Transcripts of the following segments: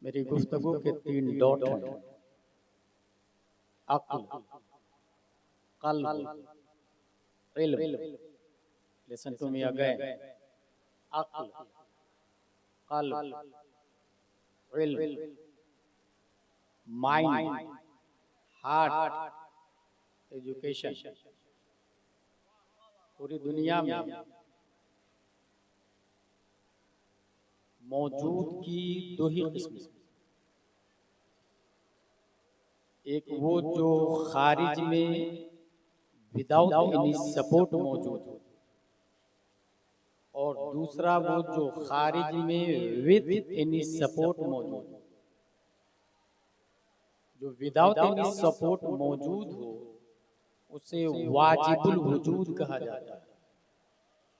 मेरी गुफ्तगू के 3 डॉट हैं। अक्ल, क़ल्ब, इल्म। Listen to me again. अक्ल, क़ल्ब, इल्म, माइंड, हार्ट, एजुकेशन। पूरी दुनिया में मौजूद की दो ही किस्म, एक वो जो खारिज में विदाउट एनी सपोर्ट मौजूद हो, और दूसरा वो जो खारिज में विद एनी सपोर्ट मौजूद हो। जो विदाउट एनी सपोर्ट मौजूद हो उसे वाजिबुल वजूद कहा जाता है,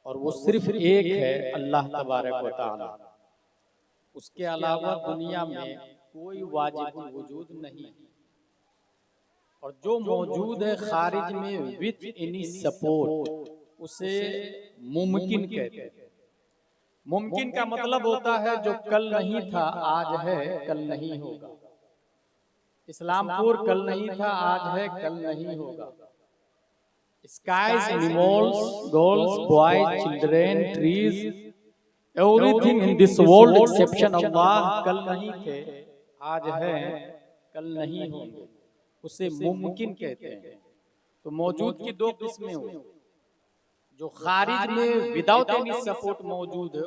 और वो सिर्फ एक है, अल्लाह तबारक व तआला। उसके अलावा दुनिया में कोई वाजिबुल वजूद नहीं है। और जो मौजूद है खारिज में विद एनी सपोर्ट, उसे मुमकिन कहते हैं। मुमकिन का मतलब होता है जो कल नहीं था आज है, कल नहीं होगा। इस्लामपुर कल नहीं था आज है, कल नहीं होगा। skies, animals, girls, boys, children, trees, everything in this world exception Allah कल नहीं थे, आज है, कल नहीं होंगे। उसे मुमकिन कहते हैं। तो मौजूद की दो किस्में हो, जो खारिज में विदाउट एनी सपोर्ट मौजूद है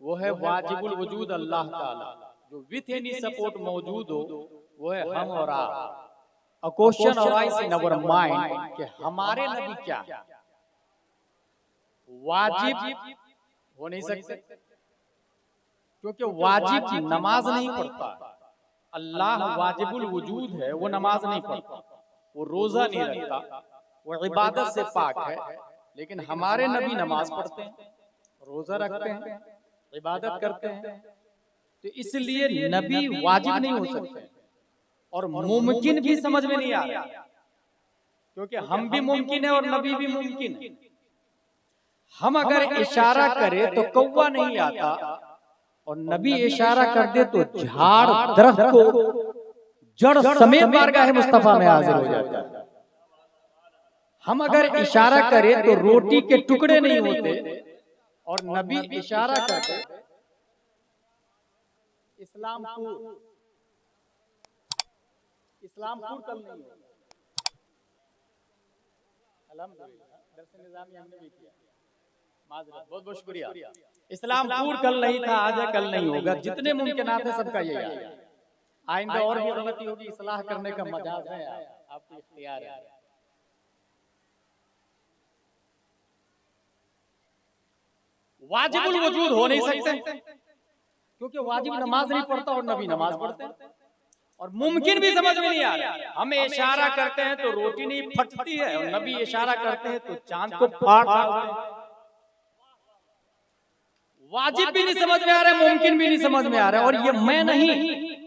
वो है वाजिबुल वजूद अल्लाह ताला। जो विथ एनी सपोर्ट मौजूद हो वो है हम और आप। A question arises in our mind कि हमारे नबी क्या वाजिब हो नहीं सकते, क्योंकि वाजिब नमाज नहीं पढ़ता। अल्लाह वाजिबुल वजूद है, वो नमाज नहीं पढ़ता, वो रोजा नहीं रखता, वो इबादत से पाक है। लेकिन हमारे नबी नमाज पढ़ते हैं, रोजा रखते हैं, इबादत करते हैं। तो इसलिए नबी वाजिब नहीं हो सकते, और मुमकिन भी समझ में नहीं आ रहा, क्योंकि हम भी मुमकिन है और नबी भी मुमकिन है। हम अगर इशारा करें तो कौवा नहीं आता, और नबी इशारा कर दे तो झाड़ दरख्त को जड़ समेत बारगाह मुस्तफा में हाजिर हो जाता है। हम अगर इशारा करें तो रोटी के टुकड़े नहीं होते, और नबी इशारा कर दे इस्लामपुर कल नहीं होगा। अल्हम्दुलिल्लाह दर्स निज़ामी हमने भी किया, माज़रत, बहुत बहुत शुक्रिया। इस्लामपुर कल नहीं था आज है, कल नहीं होगा। जितने मुमकिनात है सबका यही है। आइंदा और भी गलती होगी, इस्लाह करने का मजाज है, आपको इख्तियार है। वाजिबुल वजूद हो नहीं सकते, क्योंकि वाजिब नमाज नहीं पढ़ता और नबी नमाज पढ़ते हैं। और मुमकिन भी समझ में नहीं आ रहा। हम इशारा करते हैं तो रोटी नहीं फटती है, और नबी इशारा करते हैं तो चांद को फाड़ डालते हैं। वाजिब भी नहीं समझ में आ रहा है, मुमकिन भी नहीं समझ में आ रहा है। और ये मैं नहीं,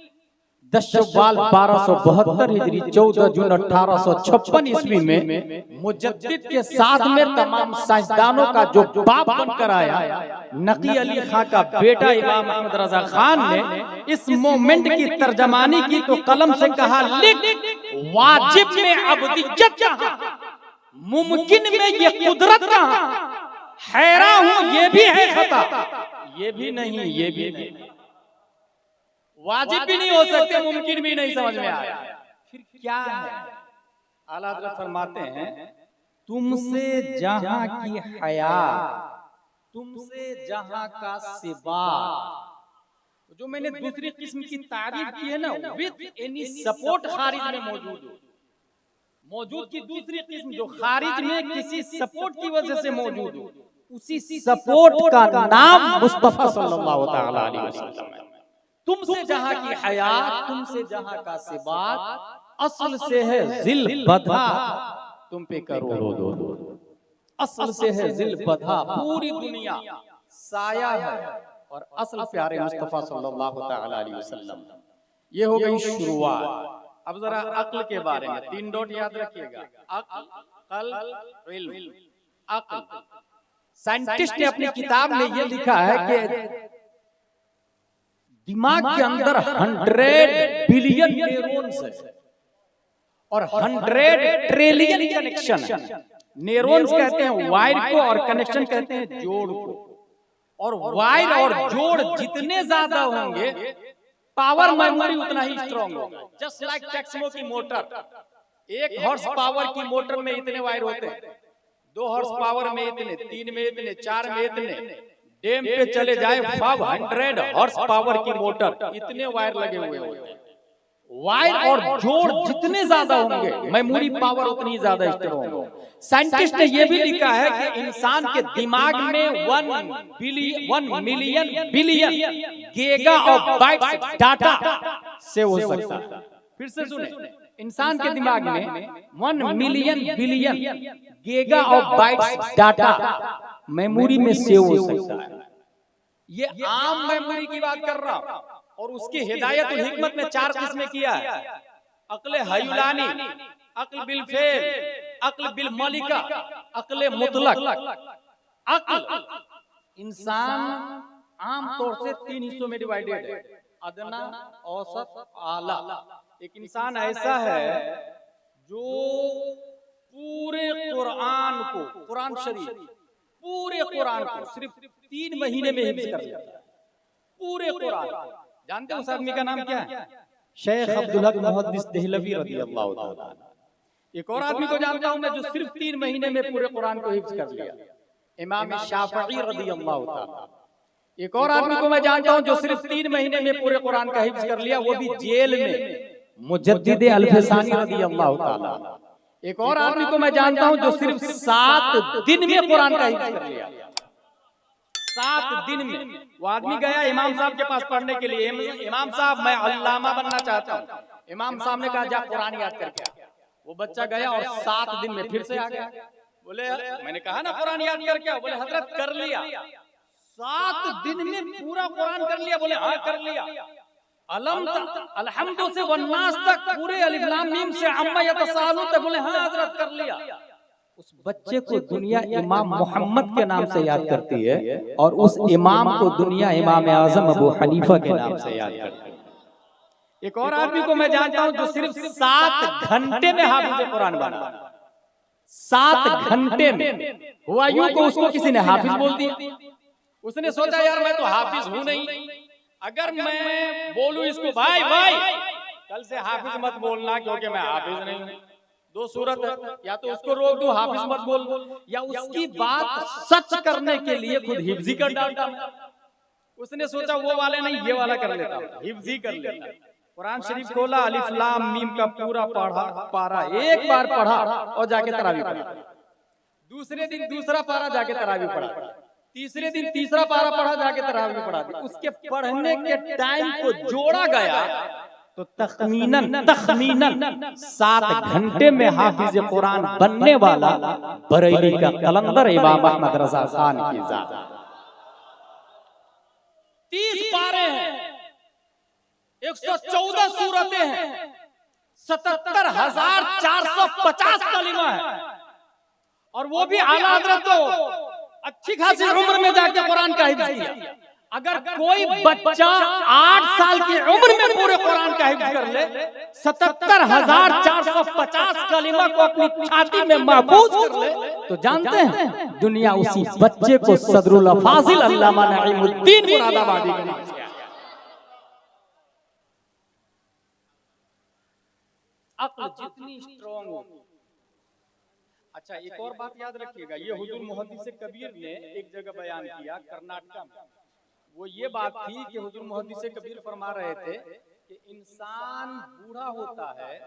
10 शव्वाल 1272 हिजरी 14 जून 1856 ईस्वी में मुजद्दिद के साथ में तमाम साइंसदानों का जो बाप बनकर आया, नकी अली खां का बेटा इमाम अहमद रजा खान ने इस मोमेंट की तर्जमानी की तो कलम से कहा, लिख वाजिब में अब्दियत कहां, मुमकिन में ये कुदरत कहां। हैरान हूं ये भी है खता, ये भी नहीं, ये भी नहीं। वाजिब भी नहीं हो सकते, मुमकिन भी नहीं समझ में आया, फिर क्या है? आला हज़रत फरमाते हैं, तुमसे जहां की हया, तुमसे जहां का सिवा। जो मैंने दूसरी किस्म की तारीफ की है ना, विद एनी सपोर्ट खारिज में मौजूद हो। मौजूद की दूसरी किस्म जो खारिज में किसी सपोर्ट की वजह से मौजूद हो, उसी सपोर्ट का नाम मुस्तफा सल्लल्लाहु तआला अलैहि वसल्लम है। तुमसे जहां की हयात, तुमसे जहां का सिबात, असल से है जिल बधा, तुम पे करोड़ों दो। असल से है जिल बधा, पूरी दुनिया साया है, और असल प्यारे मुस्तफा सल्लल्लाहु तआला अलैहि वसल्लम। ये हो गई शुरुआत। अब जरा अक्ल के बारे में 3 डॉट याद रखिएगा। अक्ल, क़ल्ब, इल्म। अक्ल, साइंटिस्ट ने अपनी किताब में ये लिखा है कि दिमाग के अंदर 100 बिलियन न्यूरॉन्स है और 100 ट्रिलियन कनेक्शन है। न्यूरॉन्स कहते हैं वायर को और कनेक्शन कहते हैं जोड़ को। और वायर और जोड़ जितने ज्यादा होंगे पावर मेमोरी उतना ही स्ट्रॉन्ग होगा। जस्ट लाइक टेक्समो की मोटर, 1 हॉर्स पावर की मोटर में इतने वायर होते हैं, 2 हॉर्स पावर में इतने, 3 में इतने, 4 में इतने। डैम पे चले जाए 500 हॉर्स पावर की मोटर, इतने वायर लगे हुए होते हैं। वायर और जोड़ जितने ज्यादा होंगे मेमोरी पावर उतनी ज्यादा स्ट्रॉन्ग होगी। साइंटिस्ट ने यह भी लिखा है कि इंसान के दिमाग में 1 million billion giga of bytes data save हो सकता है। फिर से सुने, इंसान के दिमाग में 1 million billion giga of bytes data memory में सेव हो सकता है। ये आम मेमोरी की बात कर रहा हूं और उसकी हिदायत और हिकमत में 4 किस्में किया है। अक्ल हयुलानी, अक्ल बिल फेल, अक्ल बिल मलिका, अक्ल मुतलक। अक्ल इंसान आमतौर से 3 हिस्सों में डिवाइडेड है, अदना, औसत, आला। एक इंसान ऐसा है जो पूरे कुरान को, कुरान शरीफ पूरे कुरान को सिर्फ 3 महीने में हिफ्ज़ कर लेता है। पूरे कुरान। जानते हो उस आदमी का नाम क्या है? शेख अब्दुल हक मुहद्दिस देहलवी रज़ियल्लाहु ताला। एक और आदमी को जानता हूं मैं जो सिर्फ 3 महीने में पूरे कुरान को हिफ्ज़ कर लिया, इमाम शाफई रज़ियल्लाहु ताला। एक और आदमी को मैं जानता हूं जो सिर्फ 3 महीने में पूरे कुरान का हिफ्ज़ कर लिया, वो भी जेल में, मुजद्दिद अल-फसानी रज़ियल्लाहु ताला। एक और आदमी को मैं जानता हूं जो सिर्फ 7 दिन में कुरान का हिफ्ज़ कर लिया। 7 दिन में। वो आदमी गया इमाम साहब के पास पढ़ने के लिए, इमाम साहब मैं अल्लामा बनना चाहता हूँ। इमाम साहब ने कहा जा कुरान याद करके। वो बच्चा गया और 7 दिन में फिर से आ गया। बोले मैंने कहा ना कुरान याद करके, बोले हजरत कर लिया। 7 दिन में पूरा कुरान कर लिया? बोले हाँ कर लिया। अलहम्दु से वन्नास तक पूरे अलिफ लाम मीम से अम्मा यतसालून तक, बोले हाँ हजरत कर लिया। उस बच्चे को दुनिया इमाम मोहम्मद के नाम से याद करती है और उस इमाम को दुनिया इमाम आजम अबू हनीफा के नाम से याद करती है। एक और आदमी को मैं जानता हूं जो सिर्फ 7 घंटे में हाफिज कुरान बना। 7 घंटे में हुआ यूं को उसको किसी ने हाफिज बोल दिया। उसने सोचा यार मैं तो हाफिज हूं नहीं, अगर मैं बोलूं इसको भाई भाई कल से हाफिज मत बोलना क्योंकि मैं हाफिज नहीं हूं, 2 सूरत है, या तो उसको रोक दो हाफिज मत बोल, या उसकी बात सच करने के लिए खुद हिफ्जी कर डालता। उसने सोचा वो वाले नहीं ये वाला कर लेता, हिफ्जी कर लेता। कुरान शरीफ खोला, अलिफ लाम मीम का पूरा पारा एक बार पढ़ा और जाके तरावी पढ़ा। दूसरे दिन दूसरा पारा जाके तरावी पढ़ा। तीसरे दिन तीसरा पारा पढ़ा जाके तरावी पढ़ा। उसके पढ़ने के टाइम को जोड़ा गया तो तखमीनन 7 घंटे में हाफिज कुरान बनने वाला बरेली का कलंदर इमाम अहमद रजा खान की जात। 30 पारे हैं, 114 सूरतें हैं, 77,450 कलिमा है, और वो भी आला हज़रत तो अच्छी खासी उम्र में जाके कुरान का हिफ्ज़ किया। अगर कोई बच्चा 8 साल की उम्र में पूरे कुरान का हिफ्ज़ कर ले, 77,450 कलिमा को अपनी छाती में महफूज कर ले, तो जानते हैं दुनिया उसी बच्चे को सदरुल फाजिल अल्लामा नईमुद्दीन मुरादाबादी के नाम से। अक्ल जितनी स्ट्रॉन्ग हो। अच्छा एक और बात याद रखिएगा, ये हुजूर मुहद्दिस कबीर ने एक जगह बयान किया कर्नाटक में। वो ये बात थी कि हुजूर मुहद्दिस कबीर फरमा रहे थे कि इंसान बूढ़ा होता है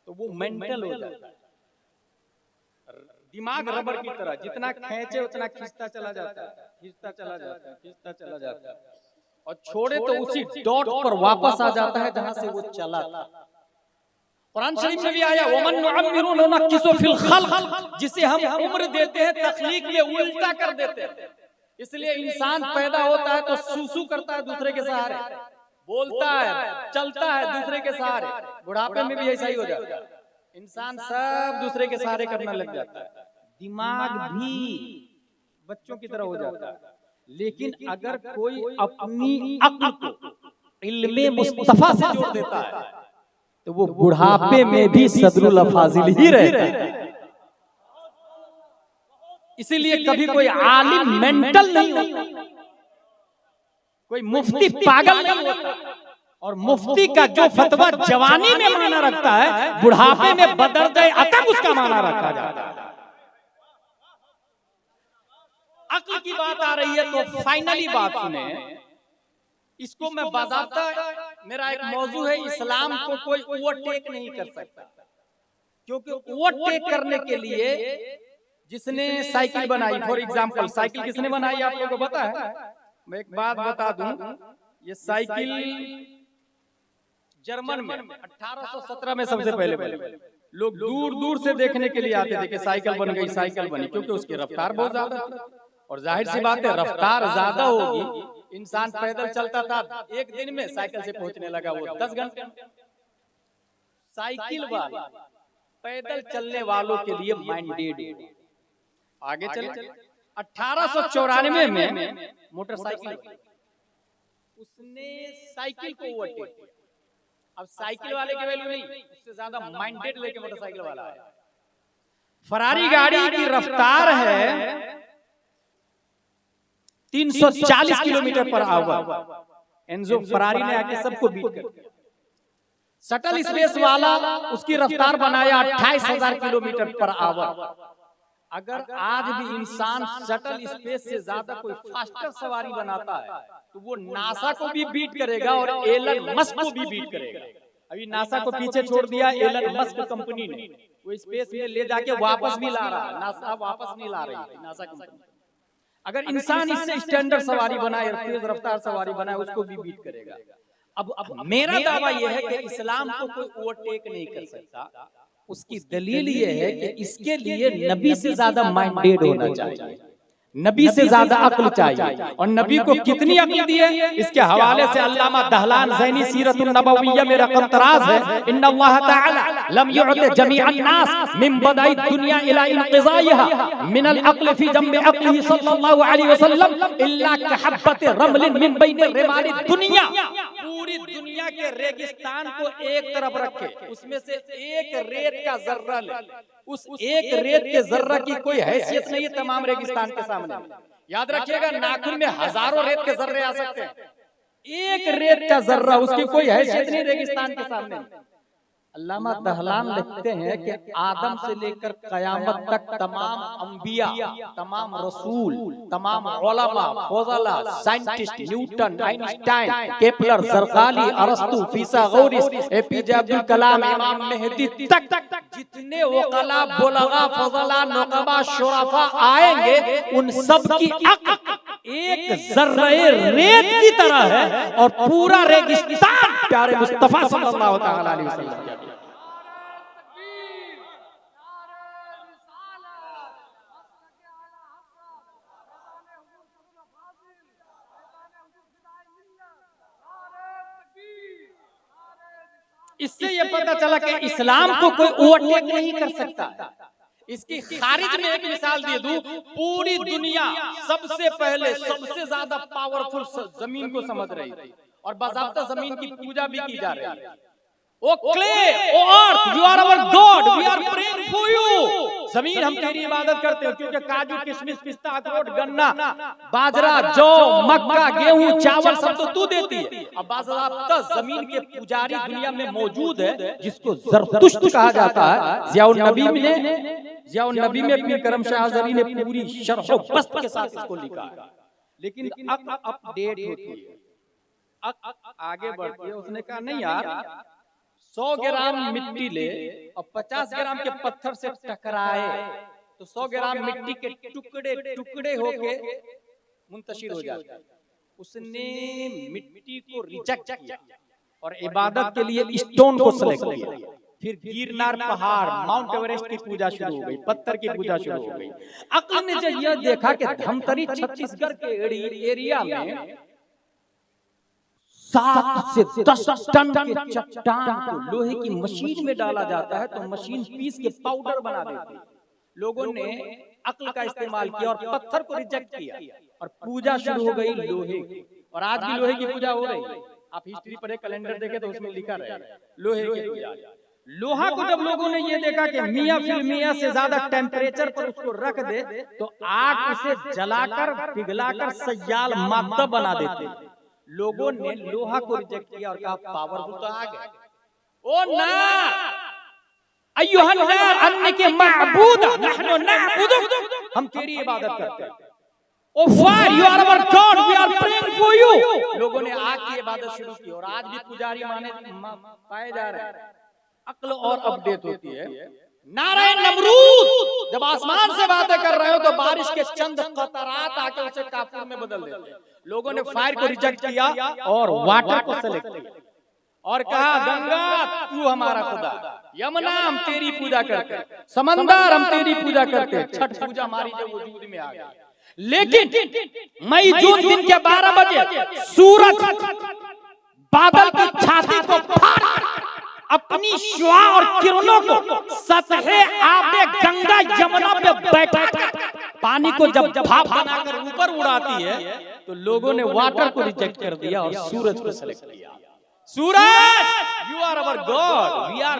तो वो मेंटल हो जाता है, दिमाग रबर की तरह, जितना खींचे उतना खींचता चला जाता है, खींचता चला जाता है, खींचता चला जाता है, और छोड़े तो उसी डॉट पर वापस आ जाता है जहां से वो चला था। कुरान शरीफ में भी आया वमन नुअम्मिरु नुनक्किसु फिल खल्क, जिसे हम उम्र देते हैं तखलीक में उल्टा कर देते हैं। इसलिए इंसान पैदा होता है तो सूसू करता है दूसरे के सहारे, बोलता है चलता है दूसरे के सहारे, बुढ़ापे में भी ऐसा ही हो जाता है। इंसान सब दूसरे के सहारे करने लग जाता है, दिमाग भी बच्चों की तरह हो जाता है। लेकिन अगर कोई अपनी अक्ल को इल्मे मुस्तफा से जोड़ देता है तो वो बुढ़ापे में भी सदरुल फाजिल ही रहता है। इसीलिए कभी कोई आलिम मेंटल नहीं होता, कोई मुफ्ती पागल नहीं होता। और मुफ्ती का जो फतवा जवानी में माना रखता है, बुढ़ापे में बदरदे अतब उसका माना रखा जाता है। अक्ल की बात आ रही है तो फाइनली बात सुने, इसको मैं बाज़ाब्ता, मेरा एक मौजू है, इस्लाम को कोई ओवरटेक नहीं कर सकता, क्योंकि ओवरटेक करने के लिए जिसने साइकिल बनाई, फॉर एग्जांपल साइकिल किसने बनाई आप लोगों को पता है? मैं एक बात बता दूं, ये साइकिल जर्मन में 1817 में सबसे पहले बनी। लोग दूर दूर से देखने के लिए आते थे कि साइकिल बन गई, साइकिल बनी, क्योंकि उसकी रफ्तार बहुत ज्यादा थी। और जाहिर सी बात है, रफ्तार ज्यादा होगी, इंसान पैदल चलता था, एक दिन में साइकिल से पहुंचने लगा वो 10 घंटे। साइकिल वाले पैदल चलने वालों के लिए माइंडेड। आगे चले 1894 में मोटरसाइकिल, उसने साइकिल को ओवरटेक किया। अब साइकिल वाले की वैल्यू नहीं, उससे ज्यादा माइंडेड लेके मोटरसाइकिल वाला है। फरारी गाड़ी की रफ्तार है 340 किलोमीटर पर आवर। एनजो फरारी ने आके सबको बीट कर दिया। शटल स्पेस वाला उसकी रफ्तार बनाया 28,000 किलोमीटर पर आवर। अगर आज भी इंसान शटल स्पेस से ज्यादा कोई फास्टर सवारी बनाता है तो वो नासा को भी बीट करेगा और एलन मस्क को भी बीट करेगा। अभी नासा को पीछे छोड़ दिया एलन मस्क कंपनी ने, वो स्पेस में ले जाके वापस भी ला रहा है, नासा वापस नहीं ला रही है नासा कंपनी। अगर इंसान इससे स्टैंडर्ड सवारी बनाए, तेज रफ्तार सवारी बनाए, उसको भी बीट करेगा। अब मेरा दावा यह है कि इस्लाम को कोई ओवरटेक नहीं कर सकता। उसकी दलील ये है कि इसके लिए नबी से ज्यादा माइंडेड होना चाहिए, नबी से ज्यादा अक्ल चाहिए। और नबी को कितनी अक्ल दी है, इसके हवाले से अल्लामा दहलान ज़ैनी सीरतुन नबविय्या में रकम तराज है, इन्नल्लाह तआला लम युअति जमीअन नास मिन बदाई दुनिया इला इंक़िज़ाइहा मिनल अक्ल फी जम्बि अक्लिही सल्लल्लाहु अलैहि वसल्लम इल्ला कहब्बति रमलिन मिन बैनि रिमाली दुनिया। पूरी दुनिया के रेगिस्तान को एक तरफ रखे, उसमें से एक रेत का जर्रा ले, उस एक रेत के जर्रा की कोई हैसियत नहीं है तमाम रेगिस्तान के सामने। याद रखिएगा, नाखून में हजारों रेत के जर्रे आ सकते हैं, एक रेत का जर्रा उसकी कोई हैसियत नहीं रेगिस्तान के सामने। अल्लामा दहलान लिखते हैं कि आदम से लेकर कयामत तक तमाम अंबिया, तमाम रसूल, तमाम उलमा, फज़ला, साइंटिस्ट, न्यूटन, आइंस्टाइन, केपलर, ज़रक़ाली, अरस्तु, फिसागोरिस, एपीजे अब्दुल कलाम, इमाम मेहदी तक जितने वकला, बुलगा, फज़ला, नुक़बा, शुरफा आएंगे, उन सब की अक्ल एक जर्रे रेत की तरह है और पूरा रेगिस्तान प्यारे मुस्तफा सल्लल्लाहु अलैहि वसल्लम। इससे ये पता चला कि इस्लाम को कोई ओवरटेक नहीं कर सकता। इसकी खारिज में एक मिसाल दे दूं, पूरी दुनिया सबसे पहले सबसे ज्यादा पावरफुल जमीन को समझ रही थी और बाज़ाब्ता जमीन की पूजा भी की जा रही है। O clay, O earth, you are our God, we are praying for you. जमीन हम तेरी इबादत करते हैं, क्योंकि काजू, किशमिश, पिस्ता, अखरोट, गन्ना, बाजरा, जौ, मक्का, गेहूं, चावल सब तो तू देती है। अब बाज़ाब्ता जमीन के पुजारी दुनिया में मौजूद है जिसको ज़रतुश्त कहा जाता है। ज़ियाउन नबी में पीर करम शाह अज़हरी ने पूरी शरह व बस्त के साथ इसको लिखा। लेकिन अपडेट होती है, आगे बढ़ती है। उसने कहा नहीं यार, 100 ग्राम मिट्टी ले और 50 ग्राम के पत्थर से टकराए तो 100 ग्राम मिट्टी के टुकड़े टुकड़े होके मुंतशिर हो जाते हैं। उसने मिट्टी को रिजेक्ट किया और इबादत के लिए स्टोन को सेलेक्ट किया। फिर गिरनार पहाड़, माउंट एवरेस्ट की पूजा शुरू हो गई, पत्थर की पूजा शुरू हो गई। अक्ल ने जब यह देखा कि धमतरी छत्तीसगढ़ के एरिया में 7 से 10 टन के चट्टान को लोहे की मशीन में डाला जाता है तो मशीन पीस के पाउडर बना देती है। लोगों ने अक्ल का इस्तेमाल किया और पत्थर को रिजेक्ट किया और पूजा शुरू हो गई लोहे की। और आज भी लोहे की पूजा हो रही है। आप हिस्ट्री पर एक कैलेंडर देखे तो उसमें लिखा रहेगा लोहे के औजार। लोहा को जब लोगों ने ये देखा कि मियां फिल्मिया से ज्यादा टेम्परेचर पर उसको रख दे तो आग उसे जलाकर पिघलाकर सयाल मादा बना देते, लोगों ने लोहा को रिजेक्ट किया और कहा पावरफुल तो आग है। ओ नार अय्युहन नार अन्नके महबूद नहनु नअबुदुक, हम तेरी इबादत करते हैं। O fire you are our God we are praying for you. लोगों ने आग की इबादत शुरू की और आज भी पुजारी माने पाए जा रहे हैं। अक्ल और अपडेट होती है। नाराय नमरूद, जब आसमान से बातें कर रहे हो तो बारिश के चंद कतरात आके उसे काफूर में बदल देते हैं। लोगों ने फायर को रिजेक्ट किया और वाटर को सेलेक्ट किया और कहा गंगा तू हमारा खुदा, यमुना हम तेरी पूजा करते, समंदर हम तेरी पूजा करते। छठ पूजा हमारी जब वजूद में आ गई। लेकिन मई जून दिन के 12 बजे सूरज बादल की छाती को फाड़ अपनी शुआ और किरणों को सतहे आबे गंगा यमुना पे बैठा पानी को जब भाप बनाकर ऊपर उड़ाती है तो लोगों ने वाटर को रिजेक्ट कर दिया और सूरज को सेलेक्ट किया। सूरज you are our God we are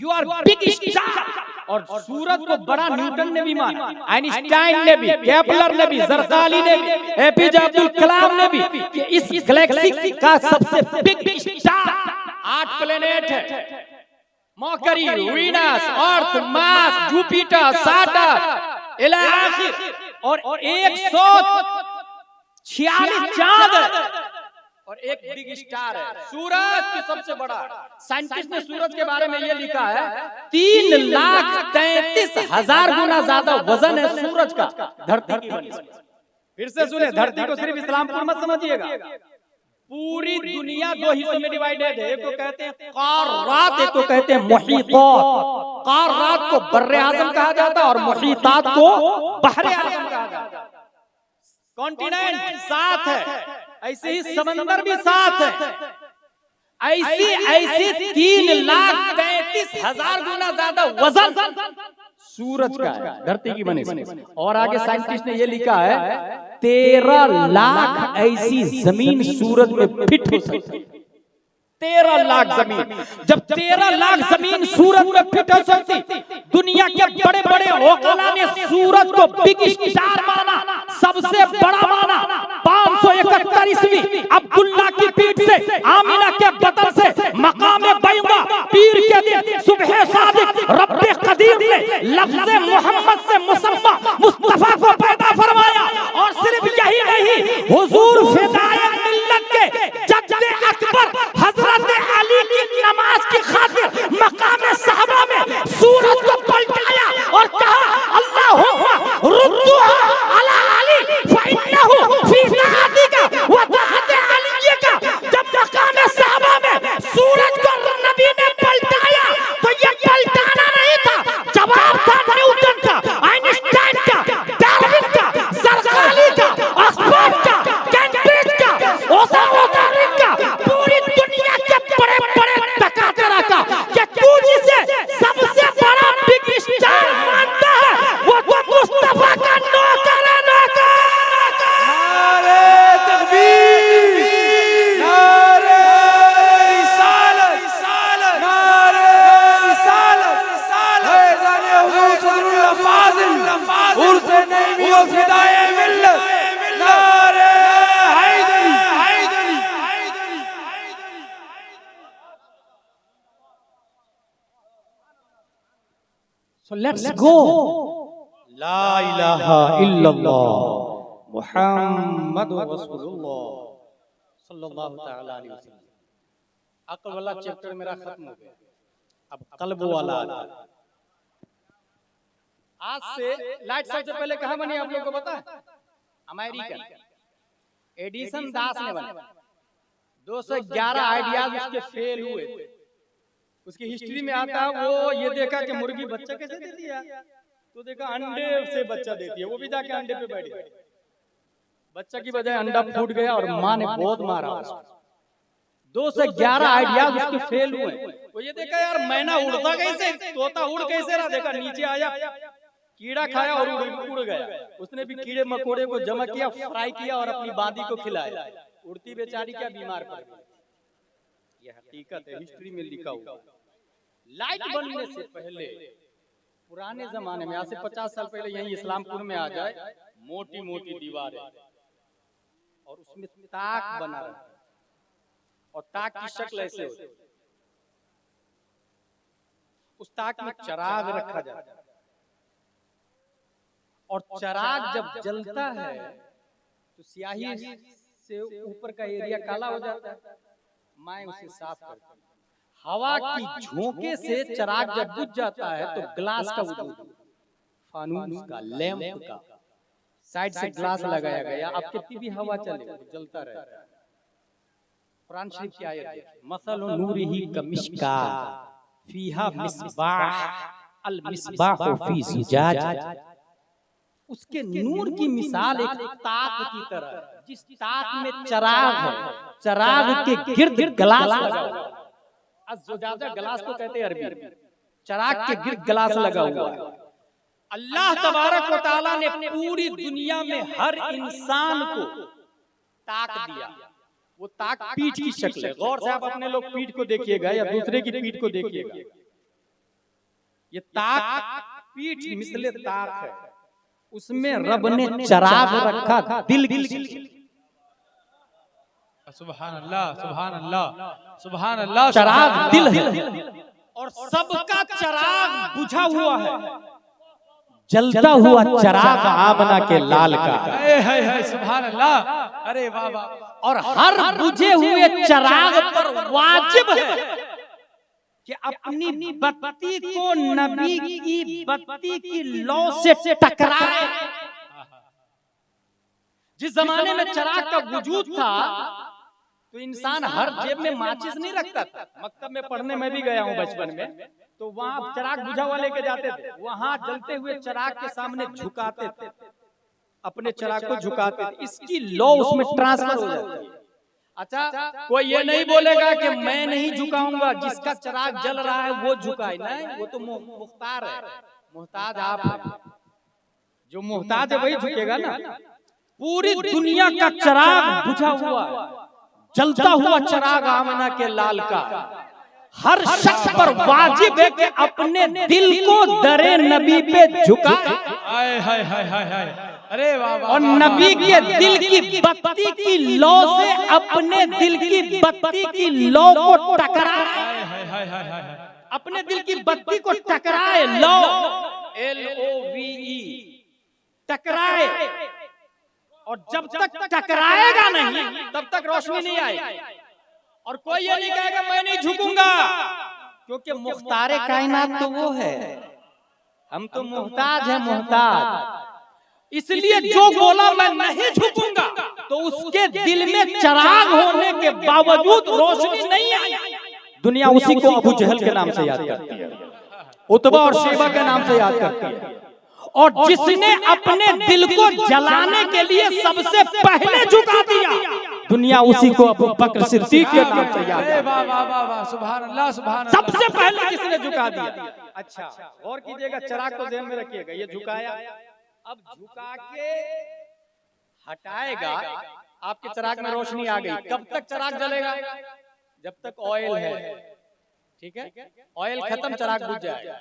you are big star. और सूरज को बड़ा न्यूटन ने भी माना, आइंस्टाइन ने भी, केपलर ने भी, जरदारी ने भी, एपीजे अब्दुल कलाम ने भी कि इस गैलेक्सी का सबसे बिग स्टार 8 प्लेनेट है, मरकरी, वीनस, अर्थ, मार्स, जुपिटर, सैटर्न इला आखिर और 146 चांद और एक बिग स्टार है सूरज की सबसे बड़ा। साइंटिस्ट ने सूरज के बारे में ये लिखा है 3,33,000 गुना ज्यादा वजन है सूरज का धरती की बनिस्बत। फिर से सुने, धरती को सिर्फ इस्लामपुर मत समझिएगा, पूरी दुनिया 2 हिस्सों में डिवाइडेड है। एक को कहते हैं क़ारात, एक को कहते हैं मुहीतात। क़ारात को बर्रे आज़म कहा जाता है और मुहीतात को बहरे आज़म कहा जाता है। कॉन्टिनेंट 7 है, ऐसे ही समंदर भी 7 है। ऐसे 3,33,000 गुना ज्यादा वजन सूरज का है धरती की बनिस्बत। और आगे साइंटिस्ट ने ये लिखा है 13 लाख ऐसी जमीन सूरज में फिट हो सकती है। 13 लाख जमीन, जब 13 लाख जमीन सूरज में फिट हो सकती, दुनिया के बड़े बड़े ओकला ने सूरज को बिग स्टार माना, सबसे बड़ा माना। 571 ईस्वी अब्दुल्ला की पीठ से, आमिना के बतन से, मकाम बैदा पीर के दिन सुबह सादिक रब्बे कदीर ने लफ्ज़े मोहम्मद से मुसम्मा मुस्तफा को पैदा फरमाया। और सिर्फ यही नहीं, हुजूर फिदाए मिल्लत के जद्दे अकबर हजरत अली की नमाज की खातिर मकाम साहबा में सूरज को पलटाया और कहा अल्लाहुम्मा रुद्दुहा अला अली फइन्नहु फी ताअतिका व ताअति अलीका। जब मकाम साहबा में सूरज को नबी ने पलटाया तो ये पलटाना नहीं था, जवाब था न्यूटन का, आइंस्टाइन का, डार्विन का, जरदारी का, ऑक्सफोर्ड का, कैम्ब्रिज का, ओसावारिक का, पूरी दुनिया के बड़े बड़े तकातरा का कि तू जिसे सबसे बड़ा बिग स्टार मानता है वो तो मुस्तफा का नौकर है, नौकर। नारे तकबीर, नारे रिसालत, नारे रिसालत, फैज़ाने हुज़ूर सल्लल्लाहु फाज़िल उर्से नईमी व फिदाए मिल्लत, नारे Hydari, Hydari. So let's go. ला इलाहा इल्लल्लाह मुहम्मदुर रसूलुल्लाह सल्लल्लाहु तआला अलैहि वसल्लम। अक्ल वाला चैप्टर मेरा खत्म हो गया, अब कल्ब वाला आता है। आज से लाइट सबसे पहले कहाँ बनी आप लोगों को पता है? अमेरिका, एडिसन दास ने बना। 211 आइडियाज उसके फेल हुए थे। उसकी हिस्ट्री में आता है वो ये देखा कि मुर्गी बच्चा कैसे देती है, तो देखा अंडे से बच्चा देती है, वो भी जाके अंडे पे बैठ गई। बच्चा की बजाय अंडा फूट गया और माँ ने बहुत मारा उसको। 211 आइडियाज उसके फेल हुए। वो ये देखा यार मैना उड़ता कैसे, तोता उड़ कैसे रहा, देखा नीचे आया, कीड़ा खाया और उड़ गया। उसने भी कीड़े मकोड़े को जमा किया, फ्राई किया और अपनी बांदी को खिलाया। उड़ती बेचारी क्या बीमार पड़ गई। यह हकीकत है, हिस्ट्री में लिखा हुआ। लाइट बनने से पहले पुराने जमाने में, आज से 50 साल पहले यहीं इस्लामपुर में आ जाए, मोटी मोटी दीवारें और उसमें ताक बना रहता है और ताक की शक्ल ऐसे होती है। उस ताक में चराग रखा जाता है और चराग जब जलता है तो स्याही से ऊपर का एरिया काला हो जाता है। मैं उसे साफ करती हूँ। हवा की झोंके से चराग जब बुझ जाता है तो ग्लास का वजूद, फानूस का, लैंप का साइड से ग्लास लगाया गया, अब कितनी भी हवा चले वो जलता रहता है। कुरान शरीफ की आयत है, मसलु नूरिही कमिश्कात फीहा मिस्बाह अल मिस्बाहु फी जुजाज। उसके नूर की मिसाल एक ताक की तरह है, जिस ताक में चराग है, चराग के गिर्द ग्लास लगा हुआ है। अज़्ज़ुजाजा ग्लास को कहते हैं अरबी में, चराग के गिर्द ग्लास लगा हुआ है। अल्लाह तबारक व तआला ने पूरी दुनिया में हर इंसान को ताक दिया। वो ताक पीठ की शक्ल है। गौर से आप अपने लोग पीठ को देखिएगा या दूसरे की पीठ को देखिएगा, ये ताक पीठ मिसले ताक है, उसमें रब ने चराग रखा दिल की शक्ल। सुभान अल्लाह, सुभान अल्लाह, सुभान अल्लाह। चराग दिल है और सबका चराग बुझा हुआ है, जलता हुआ चराग आमना के लाल का है। सुभान अल्लाह, अरे वाह वाह। और हर बुझे हुए चराग पर वाजिब है कि अपनी बत्ती को नबी की बत्ती की लौ से टकराए। जिस जमाने में चराग का वजूद था तो इंसान हर जेब में माचिस नहीं रखता था। मकतब में पढ़ने में भी गया हूँ बचपन में, तो वहाँ चराग बुझा हुआ लेके जाते थे, वहाँ जलते हुए चराग के सामने झुकाते थे, अपने चराग को झुकाते थे, इसकी लौ उसमें ट्रांसफर हो जाती है। अच्छा, कोई ये नहीं बोलेगा कि मैं नहीं झुकाऊंगा, जिसका चराग जल रहा है वो झुकाए, नहीं, वो तो मुख्तार है, मोहताज आप हैं। जो मोहताज है वही झुकेगा ना। पूरी दुनिया का चराग बुझा हुआ है, जलता हुआ चराग आमना के लाल का। हर शख्स पर वाजिब है कि अपने दिल को दरे नबी पे झुकाए। हाय हाय हाय हाय हाय, अरे वाह वाह। और नबी के दिल की बत्ती की लौ से अपने दिल की बत्ती की लौ को टकराए। हाय हाय हाय हाय, अपने दिल की बत्ती को टकराए, लौ, LOVE, टकराए। और जब तक टकराएगा नहीं तब तक रोशनी नहीं आएगी। और कोई ये नहीं कहेगा मैं नहीं झुकूंगा, क्योंकि मुख्तारे कायनात तो वो है, हम तो मोहताज है, मोहताज। इसलिए जो बोला मैं नहीं झुकूंगा तो उसके दिल में चराग होने के बावजूद रोशनी नहीं आई। दुनिया उसी को अबू जहल के नाम से याद करती है, उतबा और शेबा के नाम से याद करती है। और जिसने अपने दिल को जलाने के लिए सबसे पहले झुका दिया, दुनिया उसी को अबू बकर सिद्दीक के नाम से याद करती है। वाह वाह वाह वाह, सुभान अल्लाह, सुभान अल्लाह। सबसे पहले जिसने झुका दिया। अच्छा, और कीजिएगा, चराग को ध्यान में रखिएगा, ये झुकाया, अब झुका के हटाएगा, आपके चराग में रोशनी आ गई। कब तक चराग जलेगा? जब तक ऑयल है, ठीक है, ऑयल खत्म, चराग बुझ जाएगा।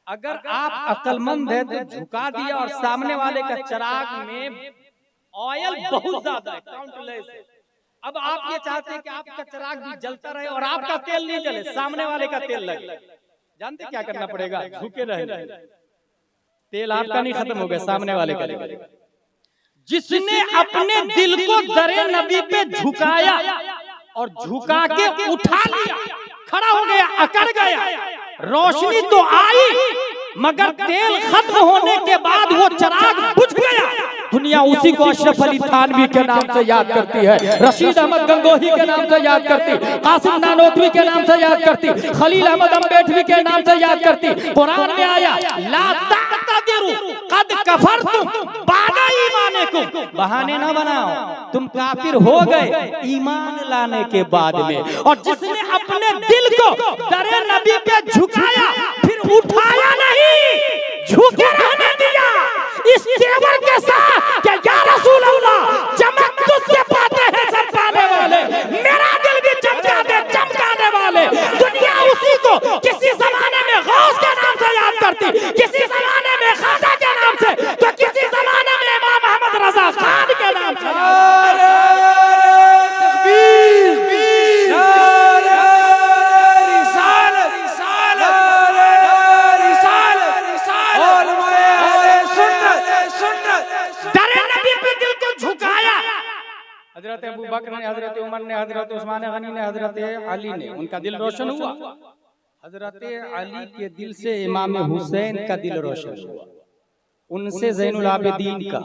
अगर आप अक्लमंद है तो झुका दिया और सामने वाले का चराग में ऑयल बहुत ज्यादा है, काउंटलेस है। अब आप ये चाहते हैं कि आपका चराग भी जलता रहे और आपका तेल नहीं जले, सामने वाले का तेल लगे। जानते क्या करना पड़ेगा? झुके रहना, तेल आपका नहीं खत्म हो गया, सामने वाले का लगेगा। जिसने अपने दिल को दरे नबी पे झुकाया और झुका के उठा लिया, खड़ा हो गया, अकड़ गया, रोशनी तो आई मगर तेल खत्म होने के बाद वो चराग बुझ गया। दुनिया उसी को अशरफ अली थानवी के नाम से याद करती है, रशीद अहमद गंगोही के नाम से याद करती, कासिम नानोतवी के नाम से याद करती, खलील अहमद अम्बेडवी के नाम से याद करती। कुरान में आया, ला ताक़दिरू क़द कफ़रतुम बादा ईमानिकुम, बहाने ना बनाओ, तुम काफिर हो गए ईमान लाने के बाद में। और जिसने अपने दिल को दरे नबी पे झुकाया फिर उठाया नहीं, झुके रहने दिया इस तेवर के साथ कि या रसूल अल्लाह, चमक तुझसे पाते हैं सब पाने वाले, मेरा दिल भी चमका दे, चमका दे। बकर ने, हजरत उमर ने, हजरत उस्मान गनी ने, हजरत अली ने, उनका दिल रोशन हुआ। हजरत अली के दिल से इमाम हुसैन का दिल रोशन हुआ, उनसे ज़ैनुल आबिदीन का,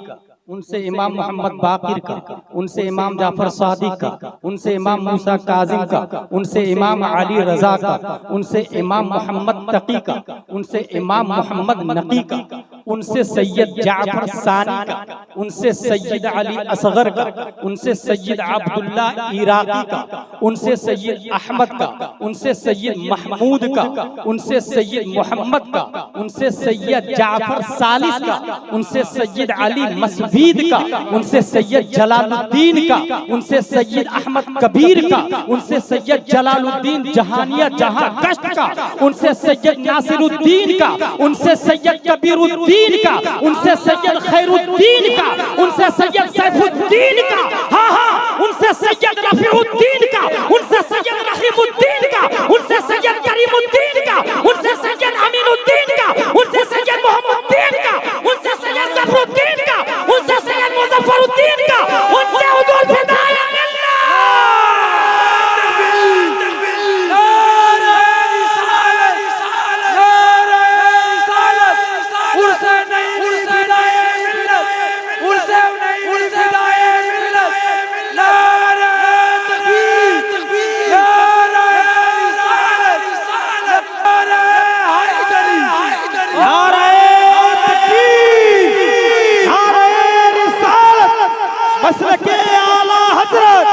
उनसे इमाम मोहम्मद बाकिर का, उनसे इमाम जाफर सादिक का, उनसे इमाम मूसा काजिम का, उनसे इमाम अली रजा का, उनसे इमाम मोहम्मद तकी का, उनसे इमाम मोहम्मद नकी का, उनसे सैयद जाफर सानी का, उनसे सैयद अली असगर का, उनसे सैयद अब्दुल्ला इराकी का, उनसे सैयद अहमद का, उनसे सैयद महमूद का, उनसे सैयद मोहम्मद का, उनसे सैयद जाफर सालिस का, उनसे सैयद अली मसवीद का, उनसे सैयद जलालुद्दीन का, उनसे सैयद अहमद कबीर का, उनसे सैयद जलालुद्दीन जहानिया जहां कश्त का, उनसे सैयद नासिरुद्दीन का, उनसे सैयद कबीरुद्दीन का, उनसे सैयद खैरुद्दीन का, उनसे सैयद सैफुद्दीन का, हाँ हाँ, उनसे सैयद रफीउद्दीन का, उनसे सैयद रहीमुद्दीन का, उनसे सैयद करीमुद्दीन का, उनसे सैयद अमीनुद्दीन का, उनसे सैयद मोहम्मदुद्दीन का, उनसे सैयद जफरुद्दीन का, उनसे सैयद मुजफ्फरुद्दीन का, उनसे हुजूर फिदाए मिल्लत। मसलके आला हजरत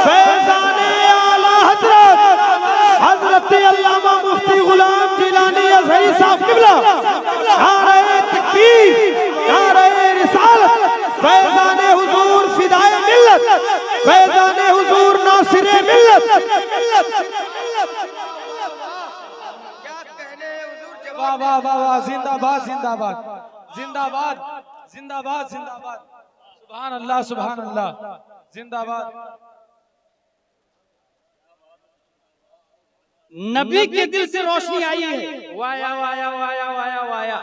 फैज़ाने आला हजरत हजरत अल्लामा मुफ्ती गुलाम जिलानी अज़हरी साहब क़िबला, नारे तकबीर, नारे रिसालत, फैज़ाने हुजूर फिदाए मिल्लत, फैज़ाने हुजूर नासिरे मिल्लत। वाह वाह वाह वाह, जिंदाबाद जिंदाबाद जिंदाबाद जिंदाबाद जिंदाबाद, सुभान अल्लाह सुभान अल्लाह, जिंदाबाद। नबी के दिल से रोशनी आई है, via via via via via.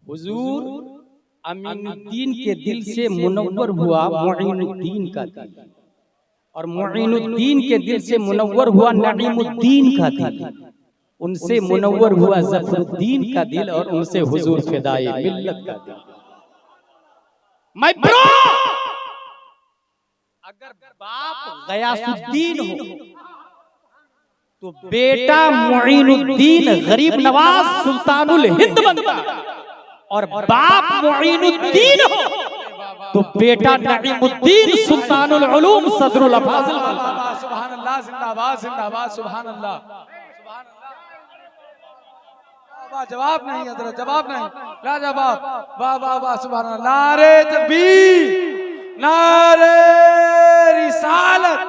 हुजूर अमीनुद्दीन के दिल से मुनव्वर हुआ मुईनुद्दीन का दिल, और मुईनुद्दीन के दिल से मुनव्वर हुआ नईमुद्दीन का दिल, उनसे मुनव्वर हुआ जफरुद्दीन का दिल, और उनसे हुजूर फिदाए मिल्लत का दिल। माय ब्रो, अगर बाप गयासुद्दीन हो तो बेटा मुईनुद्दीन गरीब नवाज सुल्तानुल हिंद बनता, और बाप मुईनुद्दीन हो तो बेटा नईमुद्दीन सुल्तानुल उलूम सदरुल अफाजिल बनता। सुभान अल्लाह, जिंदाबाद जिंदाबाद, सुभान अल्लाह सुभान अल्लाह। जवाब नहीं हजरत, जवाब नहीं, लाजवाब, वाह वाह वाह, सुभान अल्लाह। नारे तकबीर, नारे रिसालत,